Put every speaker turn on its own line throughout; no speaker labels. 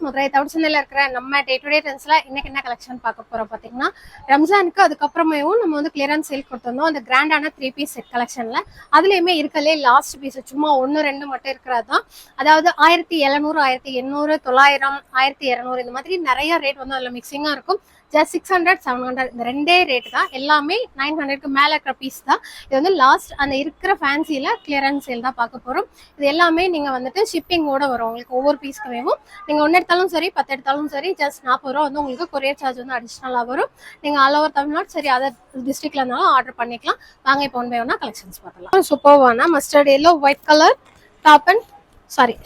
மதுரை தவிர்ச்சந்தில இருக்கிற நம்ம day to day ட்ரெண்ட்ஸ்ல இன்னைக்கு என்ன கலெக்ஷன் பார்க்க போறோம் பாத்தீங்கன்னா ரம்ஜானுக்கு அதுக்கப்புறமேவும் நம்ம வந்து கிளியரன்ஸ் சேல் கொடுத்திருந்தோம் அந்த கிராண்டான 3 பீஸ் செட் கலெக்ஷன்ல. அதுலயுமே இருக்கலே லாஸ்ட் பீஸ் சும்மா 1-2 மட்டும் இருக்கிறது. அதாவது 1700, 1800, 900, 1200 இந்த மாதிரி நிறைய ரேட் வந்து அதுல மிக்சிங்கா இருக்கும். ஜஸ்ட் 600, 700 இந்த ரெண்டே ரேட் தான். எல்லாமே 900க்கு மேல இருக்கிற பீஸ் தான். இது வந்து லாஸ்ட் அந்த இருக்கிற ஃபேன்சில கிளியரன்ஸ் சேல் தான் பார்க்க போறோம். இது எல்லாமே நீங்க வந்துட்டு ஷிப்பிங்கோட வரும். உங்களுக்கு ஒவ்வொரு பீஸ்க்கு வேணும். நீங்க 1 எடுத்தாலும் சரி 10 எடுத்தாலும் சரி ஜஸ்ட் 40 ரூபா வந்து உங்களுக்கு கொரியர் சார்ஜ் வந்து அடிஷனலா வரும். நீங்க ஆல் ஓவர் தமிழ்நாடு சரி அதர் டிஸ்ட்ரிக்ட்ல இருந்தாலும் ஆர்டர் பண்ணிக்கலாம். வாங்க இப்போ ஒன் பை ஒன்னா கலெக்ஷன்ஸ் பார்க்கலாம். சூப்பர்வான mustard yellow white colour top and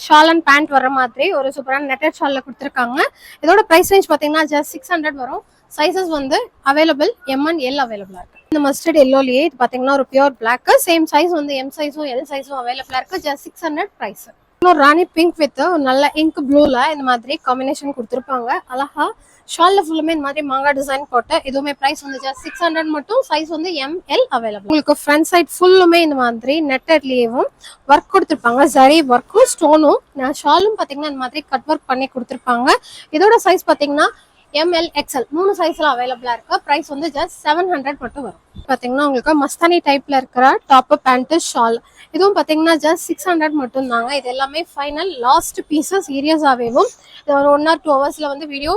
shawl and pant வர மாதிரி ஒரு சூப்பரான நெட்டட் ஷால்ல கொடுத்துருக்காங்க. இதோட பிரைஸ் ரேஞ்ச் பாத்தீங்கன்னா ஜஸ்ட் 600 வரும். சைசஸ் வந்து அவைலபிள் M and L அவைலபிளா இருக்கு. இந்த மஸ்டர்ட் எல்லோலயே இது பாத்தீங்கன்னா ஒரு பியூர் பிளாக். சேம் சைஸ் வந்து M சைஸும் L சைஸும் அவைலபிளா இருக்கு. Just 600 price. இன்னொரு ராணி பிங்க் வித் நல்ல இங்க் ப்ளூல இந்த மாதிரி காம்பினேஷன் கொடுத்துருப்பாங்க. அழகா ஷால்ல ஃபுல்லுமே இந்த மாதிரி மாங்கா டிசைன் போட்டு இதுவுமே பிரைஸ் வந்து ஜஸ்ட் 600 மட்டும். சைஸ் வந்து ML அவைலபிள். உங்களுக்கு ஃப்ரண்ட் சைட் ஃபுல்லுமே இந்த மாதிரி நெட்டட்லயும் ஒர்க் கொடுத்துருப்பாங்க. ஜரி ஒர்க்கும் ஸ்டோனும். ஷாலும் பாத்தீங்கன்னா இந்த மாதிரி கட் ஒர்க் பண்ணி கொடுத்துருப்பாங்க. இதோட சைஸ் பாத்தீங்கன்னா ML XL 3 சைஸ்ல அவைலபிளா இருக்கு. பிரைஸ் வந்து ஜஸ்ட் 700 மட்டும் வரும். பாத்தீங்கன்னா உங்களுக்கு மஸ்தானி டைப்ல இருக்கிற டாப் பேண்ட் ஷால் இதுவும் பாத்தீங்கன்னா ஜஸ்ட் 600 மட்டும் தாங்க. இது எல்லாமே ஃபைனல் லாஸ்ட் பீசஸ் சீரியஸாவேவும் ஒரு 1 or 2 ஹவர்ஸ்ல வந்து வீடியோ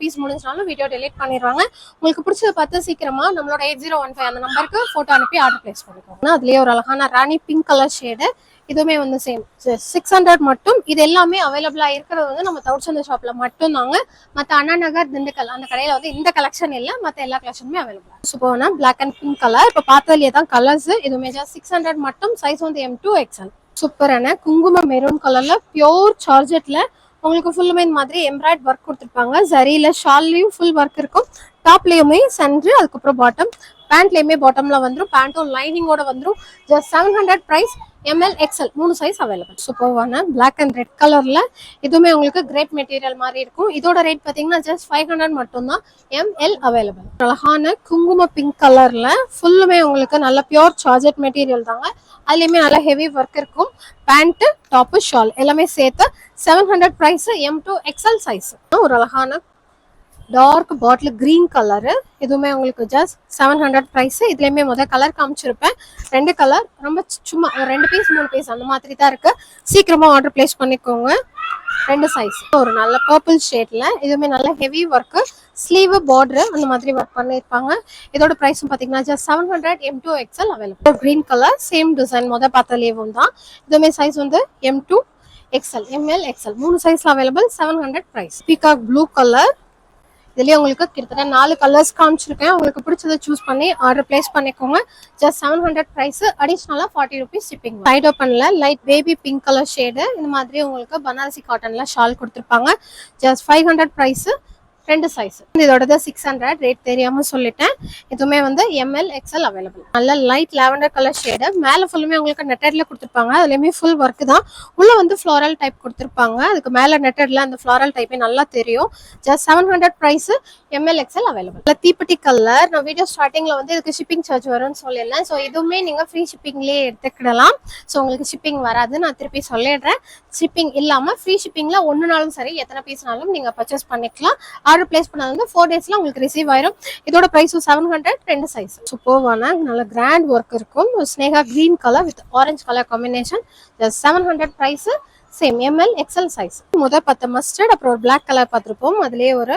பீஸ் முடிஞ்சாலும் வீடியோ டெலிட் பண்ணிடுவாங்க. உங்களுக்கு பிடிச்சத பார்த்து சீக்கிரமா நம்மளோட 8015 அந்த நம்பருக்கு போட்டோ அனுப்பி ஆர்டர் பிளேஸ் பண்ணிக்கோங்க. அதுலயே ஒரு அழகான ராணி பிங்க் கலர் ஷேடு இதுவுமே வந்து சேம் 600 மட்டும். இது எல்லாமே அவைலபிளா இருக்கிறது வந்து நம்ம தௌசண்ட் ஷாப்ல மட்டும் தாங்க. மற்ற அண்ணா நகர் திண்டுக்கல் அந்த கடையில வந்து இந்த கலெக்ஷன் இல்ல. மற்ற எல்லா கலெக்ஷனுமே அவைலபிளா. சூப்பரான பிளாக் அண்ட் பிங்க் கலர். இப்போ பார்த்ததுலயே தான் கலர்ஸ். இதுவுமே ஜஸ்ட் 600 மட்டும். சைஸ் வந்து M2 XL. சூப்பரான குங்கும மெரூன் கலர்ல பியோர் சார்ஜெட்ல உங்களுக்கு ஃபுல்லுமே இந்த மாதிரி எம்ப்ராய்ட் ஒர்க் கொடுத்துருப்பாங்க. ஜரியில ஷால்லையும் ஃபுல் ஒர்க் இருக்கும். டாப்லயுமே சென்ட்ரு அதுக்கப்புறம் பாட்டம் பேண்ட்லயுமே பாட்டம்ல வந்துடும். பேண்ட்டும் லைனிங்கோட வந்துடும். Just 700 price. ML XL 3 size available. சூப்பர்வான பிளாக் அண்ட் ரெட் கலர்ல இதுவுமே உங்களுக்கு கிரேப் மெட்டீரியல் மாதிரி இருக்கும். இதோட ரேட் பாத்தீங்கன்னா ஜஸ்ட் 500 மட்டும் தான். ML available. அழகான குங்கும பிங்க் கலர்ல ஃபுல்லுமே உங்களுக்கு நல்ல பியோர் சார்ஜெட் மெட்டீரியல் தாங்க. அதுலயுமே நல்ல ஹெவி ஒர்க் இருக்கும். பேண்ட் டாப் ஷால் எல்லாமே சேர்த்து 700 பிரைஸ். M2 XL size. ஒரு அழகான டார்க் பாட்டில் கிரீன் கலரு இதுவுமே உங்களுக்கு ஜஸ்ட் 700 பிரைஸ். இதுலயுமே முதல் கலர் காமிச்சிருப்பேன். 2 கலர் ரொம்ப சும்மா 2 பீஸ் 3 பீஸ் அந்த மாதிரி தான் இருக்கு. சீக்கிரமா ஆர்டர் பிளேஸ் பண்ணிக்கோங்க. 2 சைஸ். ஒரு நல்ல பர்பிள் ஷேட்ல இதுவுமே நல்ல ஹெவி ஒர்க் ஸ்லீவ் பார்டர் அந்த மாதிரி ஒர்க் பண்ணிருப்பாங்க. இதோட பிரைஸும் பாத்தீங்கன்னா just 700. M2 XL available. Green colour same design முதல் பார்த்தலேயும் தான். இதுவுமே சைஸ் வந்து M2 XL ML XL 3 சைஸ்ல available. 700 price. Peacock blue colour இதுலயே உங்களுக்கு கிட்டத்தட்ட 4 கலர்ஸ் காமிச்சிருக்கேன். உங்களுக்கு பிடிச்சதை சூஸ் பண்ணி ஆர்டர் பிளேஸ் பண்ணிக்கோங்க. Just 700 price. அடிஷனலா 40 rupees ஷிப்பிங். சைட் ஓப்பன்ல light baby pink colour shade இந்த மாதிரி உங்களுக்கு பனாரசி காட்டன்ல ஷால் கொடுத்துருப்பாங்க. Just 500 price. 2 சைஸ். இதோட 600 ரேட் தெரியாம சொல்லிட்டேன். இதுவுமே வந்து ML XL அவைலபிள். நல்ல லைட் லாவெண்டர் கலர் ஷேடு. மேல ஃபுல்லுமே உங்களுக்கு நெட்டட்ல கொடுத்துருப்பாங்க. அதுலயுமே ஃபுல் ஒர்க் தான். உள்ள வந்து ஃப்ளோரல் டைப் கொடுத்துருப்பாங்க. அதுக்கு மேல நெட்டட்ல அந்த ஃப்ளோரல் டைப்பே நல்லா தெரியும். Just 700 price. ML XL available. தீப்பெட்டி கலர். நான் வீடியோ ஸ்டார்டிங்ல வந்து இதுக்கு ஷிப்பிங் சார்ஜ் வரும்னு சொல்லிடலாம். ஸோ இதுவுமே நீங்க ஃப்ரீ ஷிப்பிங்லேயே எடுத்துக்கிடலாம். ஸோ உங்களுக்கு ஷிப்பிங் வராது. நான் திருப்பி சொல்லிடுறேன். ஷிப்பிங் இல்லாம ஃப்ரீ ஷிப்பிங்ல ஒன்றுனாலும் சரி எத்தனை பீஸ்னாலும் நீங்க பர்ச்சேஸ் பண்ணிக்கலாம். ஆர்டர் பிளேஸ் பண்ணது வந்து 4 டேஸ்ல உங்களுக்கு ரிசீவ் ஆயிரும். இதோட பிரைஸும் 700. 2 சைஸ். சூப்பர்வான நல்ல கிராண்ட் ஒர்க் இருக்கும். Sneha green colour with orange colour combination. 700 price. Same ML XL size. முதல் 10 மஸ்டர்ட் அப்புறம் ஒரு பிளாக் கலர் பார்த்துருப்போம். அதுலயே ஒரு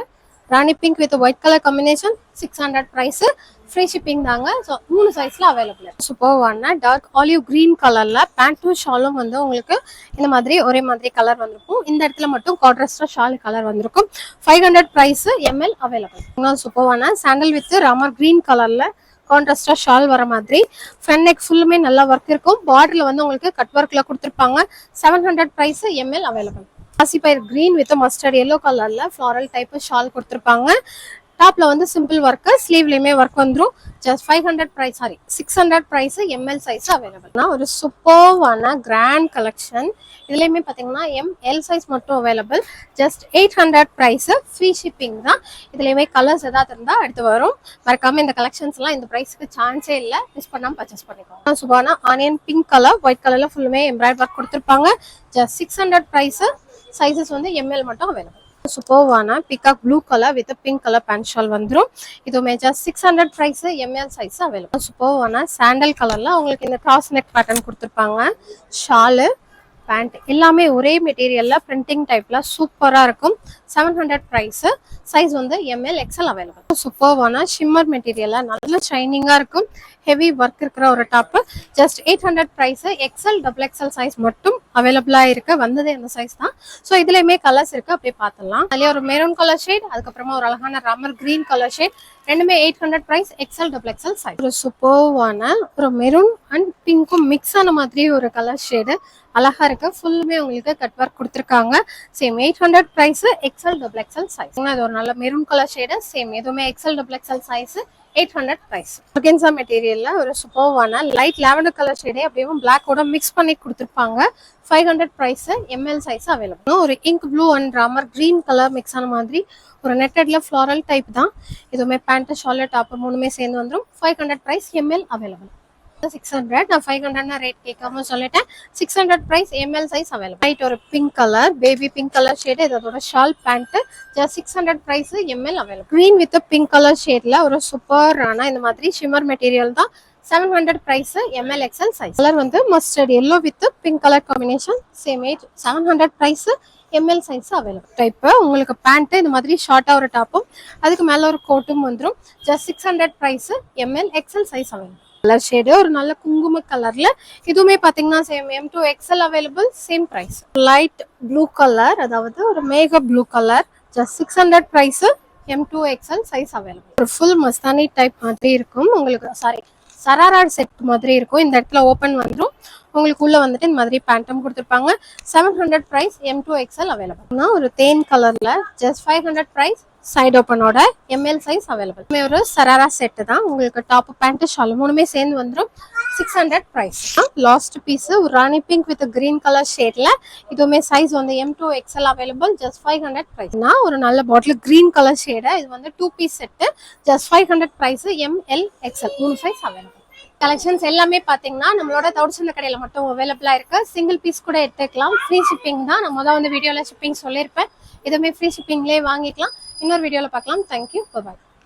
rani pink with white colour combination. 600 price. Free shipping தாங்க. ஸோ 3 சைஸ்ல அவைலபிள். சூப்பர்வான டார்க் ஆலிவ் கிரீன் கலர்ல பேண்ட்டும் ஷாலும் வந்து உங்களுக்கு இந்த மாதிரி ஒரே மாதிரி கலர் வந்திருக்கும். இந்த இடத்துல மட்டும் கான்ட்ராஸ்டா ஷால் கலர் வந்திருக்கும். 500 பிரைஸ். ML available. சூப்பர்வான சாண்டல் வித் ராமர் கிரீன் கலர்ல கான்ட்ராஸ்டா ஷால் வர மாதிரி ஃப்ரண்ட் நெக் ஃபுல்லுமே நல்லா ஒர்க் இருக்கும். பார்டர்ல வந்து உங்களுக்கு கட் ஒர்க்ல கொடுத்துருப்பாங்க. 700 பிரைஸ். ML available. பாசிப்பயிர் கிரீன் வித் மஸ்டர்ட் எல்லோ கலர்ல ஃப்ளாரல் டைப் ஷால் கொடுத்துருப்பாங்க. டாப்ல வந்து சிம்பிள் ஒர்க் ஸ்லீவ்லயுமே ஒர்க் வந்துடும். Just 500 price. Sorry 600 price. ML size available. ஒரு சூப்பர்வான கிராண்ட் கலெக்ஷன். இதுலயுமே பாத்தீங்கன்னா ML சைஸ் மட்டும் available. Just 800 price. Free shipping தான். இதுலயுமே கலர்ஸ் ஏதாவது இருந்தா அடுத்து வரும். மறக்காம இந்த கலெக்ஷன்ஸ் எல்லாம் இந்த பிரைஸ்க்கு சான்ஸே இல்ல. மிஸ் பண்ணாம பர்ச்சேஸ் பண்ணிக்கோங்க. சூப்பரான ஆனியன் பிங்க் கலர் ஒயிட் கலர்ல ஃபுல்லுமே எம்ப்ராய்டரி ஒர்க் கொடுத்துருப்பாங்க. Just 600 price. சைஸஸ் வந்து ML மட்டும் அவைலபிள். சூப்பர்வான peacock blue colour with pink colour pant shawl வந்துடும். இதுவுமே just 600 price. M L size available. சூப்பர்வான சாண்டல் கலர்ல உங்களுக்கு இந்த கிராஸ் நெக் பேட்டர்ன் கொடுத்துருப்பாங்க. ஷாலு பேண்ட் எல்லாமே ஒரே மெட்டீரியல்ல பிரிண்டிங் டைப்ல சூப்பரா இருக்கும். 700 பிரைஸ். சைஸ் வந்து எம்எல் எக்ஸ்எல் அவைலபிள். சூப்பர்வான ஷிம்மர் மெட்டீரியல்ல நல்ல ஷைனிங்கா இருக்கும். ஹெவி ஒர்க் இருக்கிற ஒரு top. Just 800 price. XL double XL size மட்டும் அவைலபிளா இருக்கு. வந்ததே அந்த சைஸ் தான். ஸோ இதுலயுமே கலர்ஸ் இருக்கு, அப்படியே பார்த்துடலாம். அதுலயே ஒரு மெரூன் கலர் ஷேட், அதுக்கப்புறமா ஒரு அழகான ராமர் கிரீன் கலர் ஷேட். ரெண்டுமே 800 price. XL double XL size. ஒரு சூப்பர்வான ஒரு மெரூன் அண்ட் பிங்க்கும் மிக்ஸ் ஆன மாதிரி ஒரு கலர் ஷேடு அழகா இருக்கு. ஃபுல்லுமே உங்களுக்கு கட் ஒர்க் கொடுத்துருக்காங்க. Same 800 price. XL double XL size. இது ஒரு நல்ல மெரூன் கலர் ஷேடு. சேம் எதுவுமே X L double XL size. 800 price. Organza மெட்டீரியல்ல ஒரு சூப்பர்வான லைட் லாவெண்டர் கலர் ஷேடே அப்படியே பிளாக்கோட மிக்ஸ் பண்ணி கொடுத்துருப்பாங்க. 500 பிரைஸ். M L size available. ஒரு ink blue and Ramar green colour mix ஆன மாதிரி ஒரு நெட்டட்ல ஃப்ளாரல் டைப் தான். இதுவுமே பேண்ட் ஷால் டாப் மூணுமே சேர்ந்து வந்துடும். 500 பிரைஸ். M L available. 600. நான் 500 ரேட் கேட்காம சொல்லிட்டேன். 600 price. M L size available. Right ஒரு pink colour baby pink colour shade. இதோட shawl pant. Just 600 price. M L available. Green with pink colour ஷேட்ல ஒரு சூப்பரான இந்த மாதிரி ஷிம்மர் மெட்டீரியல் தான். 700 price. M L XL size. Colour வந்து mustard yellow with pink colour combination. Same age. 700 price. M L size available. Type உங்களுக்கு pant இந்த மாதிரி ஷார்ட்டா ஒரு டாப்பும் அதுக்கு மேல ஒரு கோட்டும் வந்துடும். Just 600 price. M L XL size available. Colour shade ஒரு நல்ல குங்கும கலர்ல. இதுவுமே பாத்தீங்கன்னா same M2 XL available. Same price. Light blue colour, அதாவது ஒரு மேக blue colour. Just 600 price. M2 XL size available. ஒரு ஃபுல் மஸ்தானி டைப் மாதிரி இருக்கும் உங்களுக்கு. சாரி, சராரா செட் மாதிரி இருக்கும். இந்த இடத்துல ஓப்பன் வந்துடும். உங்களுக்கு உள்ள வந்துட்டு இந்த மாதிரி பேண்டம் கொடுத்துருப்பாங்க. 700 பிரைஸ். M2 XL available. ஒரு தேன் கலர்ல ஜஸ்ட் 500 பிரைஸ். சைட் ஓப்பனோட எம்எல் சைஸ் அவைலபிள். ஒரு சராரா செட் தான். உங்களுக்கு டாப் பேண்ட் ஷால் மூணுமே சேர்ந்து வந்துடும். 600 பிரைஸ். லாஸ்ட் பீஸ் ஒரு rani pink with green colour ஷேட்ல. இதுவுமே சைஸ் வந்து M2 XL available. Just 500 price. ஒரு நல்ல பாட்டில் கிரீன் கலர் ஷேடு. இது வந்து 2 piece set. Just 500 price. ML XL 3 size available. Collections எல்லாமே பாத்தீங்கன்னா நம்மளோட தவுட்சந்த கடையில மட்டும் அவைலபிளா இருக்கு. சிங்கிள் பீஸ் கூட எடுத்துக்கலாம். ஃப்ரீ ஷிப்பிங் தான். நம்ம தான் வந்து வீடியோல ஷிப்பிங் சொல்லியிருப்பேன். இதுவுமே ஃப்ரீ ஷிப்பிங்லேயே வாங்கிக்கலாம். இன்னொரு வீடியோல பார்க்கலாம். தேங்க்யூ. பாய்.